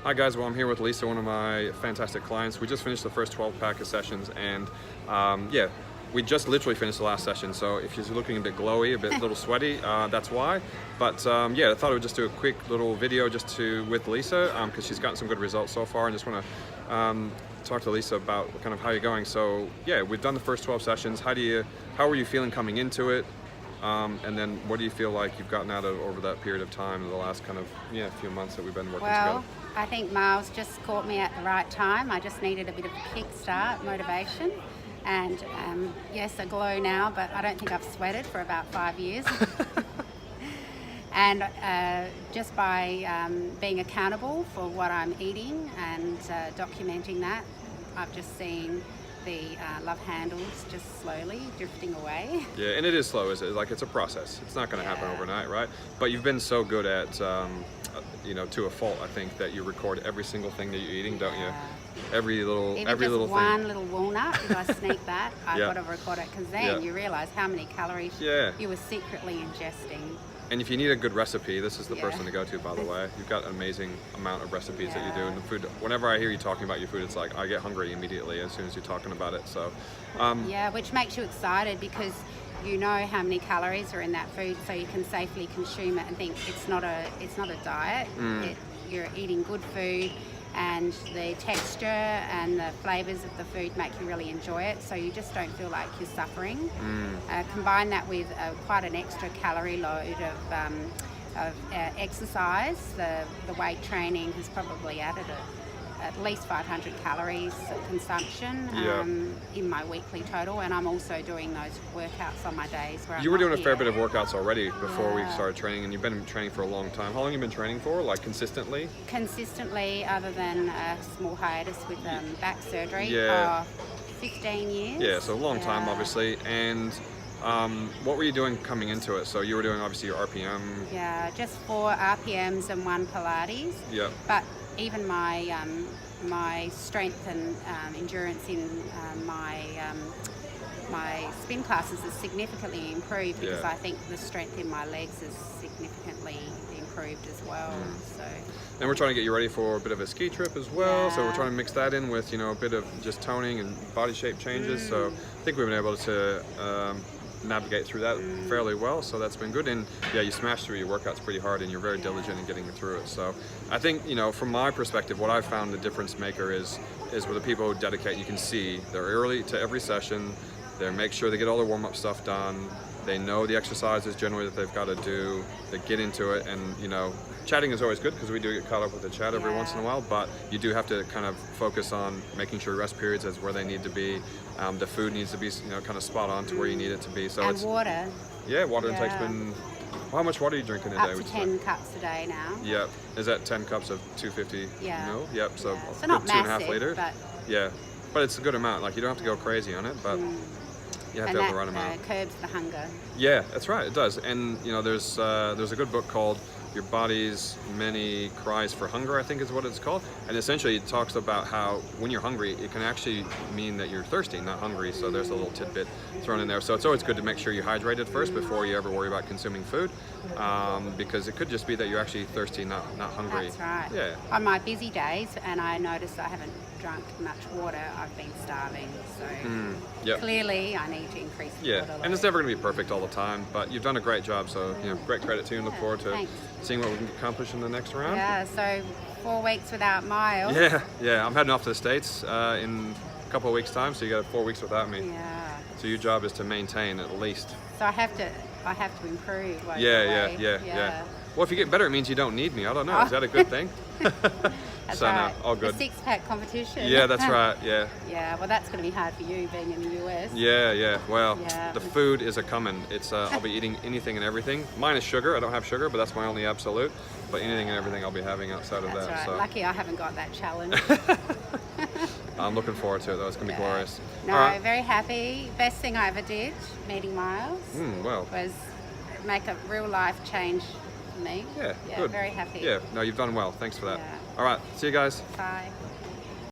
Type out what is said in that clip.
Hi guys, well I'm here with Lisa, one of my fantastic clients. We just finished the first 12 pack of sessions and yeah, we just literally finished the last session, so if you're looking a bit glowy, a little sweaty, that's why. But yeah, I thought I would just do a quick little video with Lisa because she's gotten some good results so far, and just want to talk to Lisa about kind of how you're going. So yeah, we've done the first 12 sessions. How were you feeling coming into it? And then what do you feel like you've gotten out of over that period of time in the last kind of few months that we've been working together? I think Miles just caught me at the right time. I just needed a bit of a kickstart, motivation, and yes, a glow now, but I don't think I've sweated for about 5 years. And just by being accountable for what I'm eating and documenting that, I've just seen the love handles just slowly drifting away. Yeah, and it is slow, is it? Like, it's a process. It's not going to happen overnight, right? But you've been so good at, to a fault, I think, that you record every single thing that you're eating, don't you? Every little thing. One little walnut, if I sneak that, I've got to record it, because then you realise how many calories you were secretly ingesting. And if you need a good recipe, this is the person to go to, by the way. You've got an amazing amount of recipes that you do. And the food, whenever I hear you talking about your food, it's like I get hungry immediately as soon as you're talking about it. So, yeah, which makes you excited because you know how many calories are in that food, so you can safely consume it and think it's not a diet. You're eating good food, and the texture and the flavours of the food make you really enjoy it, so you just don't feel like you're suffering. Combine that with quite an extra calorie load of exercise. The weight training has probably added at least 500 calories of consumption in my weekly total, and I'm also doing those workouts on my days where you were doing a fair bit of workouts already before we started training, and you've been training for a long time. How long have you been training for, like consistently? Consistently, other than a small hiatus with back surgery, 15 years. Yeah, so a long time, obviously. And what were you doing coming into it? So you were doing obviously your RPM. Yeah, just 4 RPMs and 1 Pilates. Yeah. But even my strength and endurance in my spin classes has significantly improved, because I think the strength in my legs has significantly improved as well. So. And we're trying to get you ready for a bit of a ski trip as well. So we're trying to mix that in with a bit of just toning and body shape changes. So I think we've been able to navigate through that fairly well, so that's been good. And yeah, you smashed through your workouts pretty hard, and you're very diligent in getting through it. So I think, from my perspective, what I've found the difference maker is with the people who dedicate. You can see they're early to every session, they make sure they get all their warm-up stuff done, they know the exercises generally that they've got to do, they get into it. And chatting is always good, because we do get caught up with the chat every once in a while, but you do have to kind of focus on making sure rest periods is where they need to be. The food needs to be kind of spot on to where you need it to be. So and water. Yeah, water intake's been. How much water are you drinking a day? Up to 10 cups a day now. Yep. Is that 10 cups of 250 ml? Yep. So so not massive, 2.5 liters. But yeah, but it's a good amount. Like, you don't have to go crazy on it, but you have to have the right amount. Curbs the hunger. Yeah, that's right. It does. And there's a good book called Your Body's Many Cries for Hunger, I think is what it's called. And essentially it talks about how when you're hungry, it can actually mean that you're thirsty, not hungry. So there's a little tidbit thrown in there. So it's always good to make sure you're hydrated first before you ever worry about consuming food, because it could just be that you're actually thirsty, not hungry. That's right. Yeah. On my busy days, and I notice I haven't drunk much water, I've been starving. So clearly I need to increase the water load. And it's never going to be perfect all the time, but you've done a great job. So great credit to you, and look forward to seeing what we can accomplish in the next round. Yeah, so 4 weeks without Miles. Yeah, I'm heading off to the States in a couple of weeks' time, so you got 4 weeks without me. Yeah. So your job is to maintain at least. So I have to improve. Yeah. Well, if you get better, it means you don't need me. I don't know. Is that a good thing? That's so right. no, all good. A 6-pack competition. Yeah, that's right. Yeah. Yeah. Well, that's going to be hard for you being in the US. Yeah. Well, the food is a coming. It's I'll be eating anything and everything, minus sugar. I don't have sugar, but that's my only absolute. But anything and everything I'll be having outside of that. Right. So. Lucky I haven't got that challenge. I'm looking forward to it, though. It's going to be glorious. No, very happy. Best thing I ever did, meeting Miles, was make a real life change for me. Yeah, good. Very happy. Yeah, no, you've done well. Thanks for that. All right, see you guys. Bye.